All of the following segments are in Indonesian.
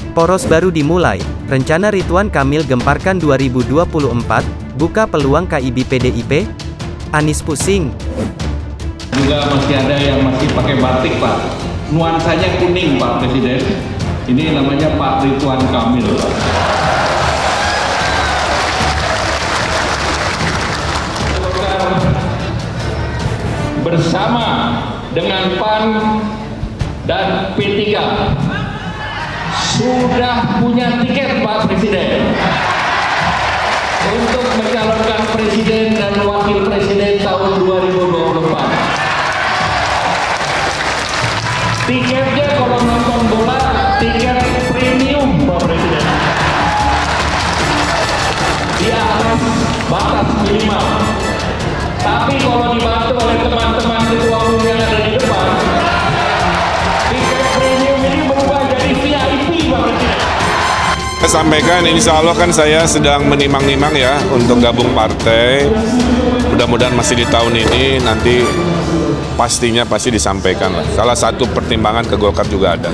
Poros baru dimulai, rencana Ridwan Kamil gemparkan 2024, buka peluang KIB PDIP? Anies pusing. Juga masih ada yang masih pakai batik, Pak. Nuansanya kuning, Pak Presiden. Ini namanya Pak Ridwan Kamil. Bersama dengan PAN dan P3 sudah punya tiket, Pak Presiden, untuk mencalonkan presiden dan wakil presiden tahun 2024. Tiketnya kalau nonton bola, tiket premium, Pak Presiden, di atas batas minimal. Tapi kalau dibantu oleh teman-teman ketua umum yang ada di depan, tiket premium ini berubah jadi VIP, Pak Presiden. Saya sampaikan, insya Allah kan saya sedang menimang-nimang ya untuk gabung partai. Mudah-mudahan masih di tahun ini, nanti pastinya pasti disampaikan lah. Salah satu pertimbangan ke Golkar juga ada.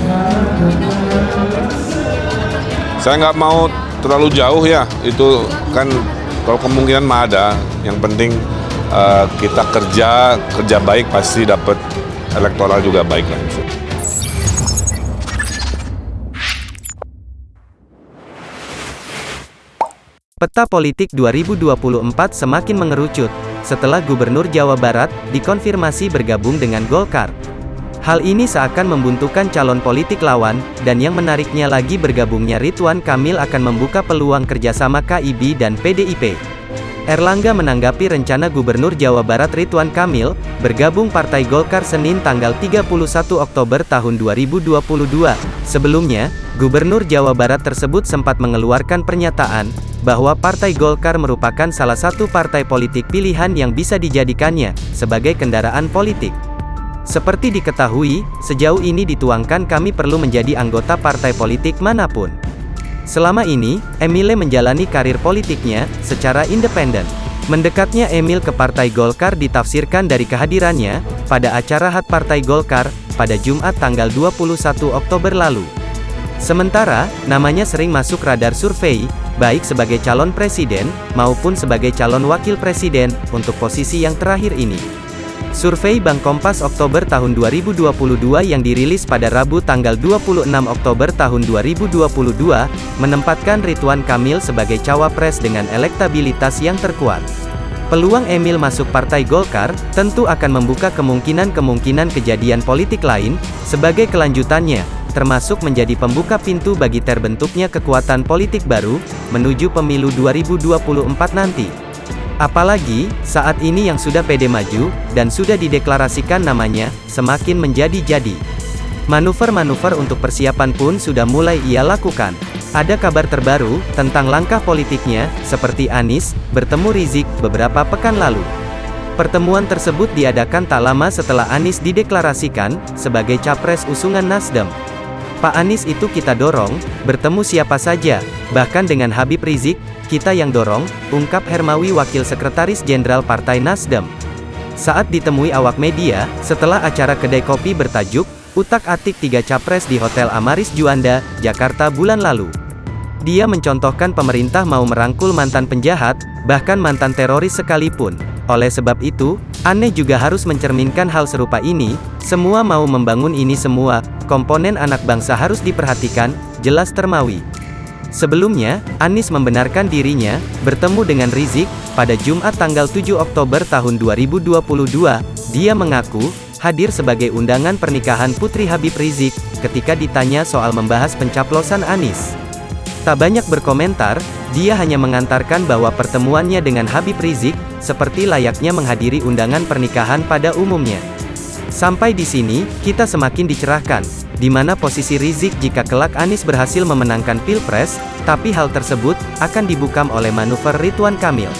Saya nggak mau terlalu jauh ya, itu kan kalau kemungkinan mah ada. Yang penting kita kerja baik pasti dapat elektoral juga baik lah. Peta politik 2024 semakin mengerucut, setelah Gubernur Jawa Barat dikonfirmasi bergabung dengan Golkar. Hal ini seakan membuntukan calon politik lawan, dan yang menariknya lagi bergabungnya Ridwan Kamil akan membuka peluang kerjasama KIB dan PDIP. Erlangga menanggapi rencana Gubernur Jawa Barat Ridwan Kamil bergabung Partai Golkar Senin tanggal 31 Oktober tahun 2022. Sebelumnya, Gubernur Jawa Barat tersebut sempat mengeluarkan pernyataan bahwa Partai Golkar merupakan salah satu partai politik pilihan yang bisa dijadikannya sebagai kendaraan politik. Seperti diketahui, sejauh ini dituangkan kami perlu menjadi anggota partai politik manapun. Selama ini, Emile menjalani karir politiknya secara independen. Mendekatnya Emil ke Partai Golkar ditafsirkan dari kehadirannya pada acara HUT Partai Golkar pada Jumat tanggal 21 Oktober lalu. Sementara, namanya sering masuk radar survei, baik sebagai calon presiden maupun sebagai calon wakil presiden untuk posisi yang terakhir ini. Survei Bank Kompas Oktober tahun 2022 yang dirilis pada Rabu tanggal 26 Oktober tahun 2022, menempatkan Ridwan Kamil sebagai cawapres dengan elektabilitas yang terkuat. Peluang Emil masuk Partai Golkar, tentu akan membuka kemungkinan-kemungkinan kejadian politik lain, sebagai kelanjutannya, termasuk menjadi pembuka pintu bagi terbentuknya kekuatan politik baru, menuju pemilu 2024 nanti. Apalagi, saat ini yang sudah pede maju, dan sudah dideklarasikan namanya, semakin menjadi-jadi. Manuver-manuver untuk persiapan pun sudah mulai ia lakukan. Ada kabar terbaru, tentang langkah politiknya, seperti Anies, bertemu Rizik, beberapa pekan lalu. Pertemuan tersebut diadakan tak lama setelah Anies dideklarasikan, sebagai capres usungan Nasdem. Pak Anies itu kita dorong, bertemu siapa saja, bahkan dengan Habib Rizik, kita yang dorong, ungkap Hermawi Wakil Sekretaris Jenderal Partai Nasdem. Saat ditemui awak media, setelah acara kedai kopi bertajuk, Utak-Atik 3 Capres di Hotel Amaris Juanda, Jakarta bulan lalu. Dia mencontohkan pemerintah mau merangkul mantan penjahat, bahkan mantan teroris sekalipun. Oleh sebab itu, aneh juga harus mencerminkan hal serupa ini, semua mau membangun ini semua, komponen anak bangsa harus diperhatikan, jelas Hermawi. Sebelumnya, Anies membenarkan dirinya bertemu dengan Rizik pada Jumat tanggal 7 Oktober tahun 2022. Dia mengaku hadir sebagai undangan pernikahan Putri Habib Rizik ketika ditanya soal membahas pencaplosan Anies. Tak banyak berkomentar, dia hanya mengantarkan bahwa pertemuannya dengan Habib Rizik seperti layaknya menghadiri undangan pernikahan pada umumnya. Sampai di sini, kita semakin dicerahkan, di mana posisi Rizik jika kelak Anies berhasil memenangkan Pilpres, tapi hal tersebut akan dibukam oleh manuver Ridwan Kamil.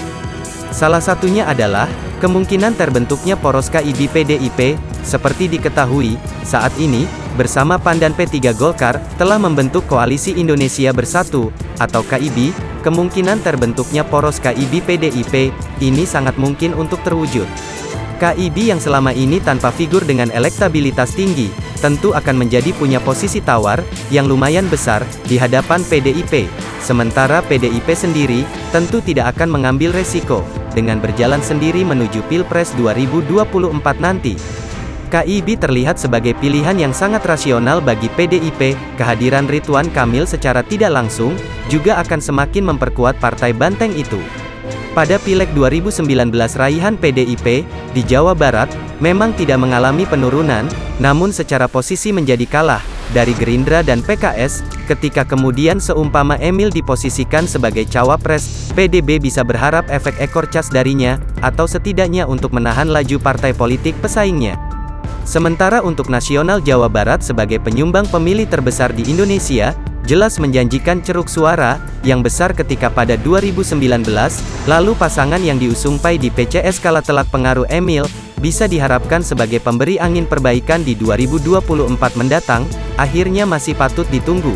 Salah satunya adalah kemungkinan terbentuknya poros KIB PDIP, seperti diketahui, saat ini, bersama PAN dan P3 Golkar, telah membentuk Koalisi Indonesia Bersatu, atau KIB, kemungkinan terbentuknya poros KIB PDIP, ini sangat mungkin untuk terwujud. KIB yang selama ini tanpa figur dengan elektabilitas tinggi, tentu akan menjadi punya posisi tawar, yang lumayan besar, di hadapan PDIP. Sementara PDIP sendiri, tentu tidak akan mengambil resiko, dengan berjalan sendiri menuju Pilpres 2024 nanti. KIB terlihat sebagai pilihan yang sangat rasional bagi PDIP, kehadiran Ridwan Kamil secara tidak langsung, juga akan semakin memperkuat partai banteng itu. Pada Pileg 2019 raihan PDIP, di Jawa Barat, memang tidak mengalami penurunan, namun secara posisi menjadi kalah, dari Gerindra dan PKS, ketika kemudian seumpama Emil diposisikan sebagai cawapres, PDB bisa berharap efek ekor cas darinya, atau setidaknya untuk menahan laju partai politik pesaingnya. Sementara untuk nasional Jawa Barat sebagai penyumbang pemilih terbesar di Indonesia, jelas menjanjikan ceruk suara yang besar ketika pada 2019, lalu pasangan yang diusung PAI di PCS kala telak pengaruh Emil, bisa diharapkan sebagai pemberi angin perbaikan di 2024 mendatang, akhirnya masih patut ditunggu.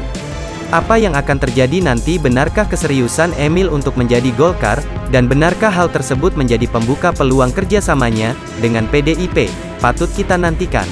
Apa yang akan terjadi nanti? Benarkah keseriusan Emil untuk menjadi Golkar, dan benarkah hal tersebut menjadi pembuka peluang kerjasamanya dengan PDIP? Patut kita nantikan.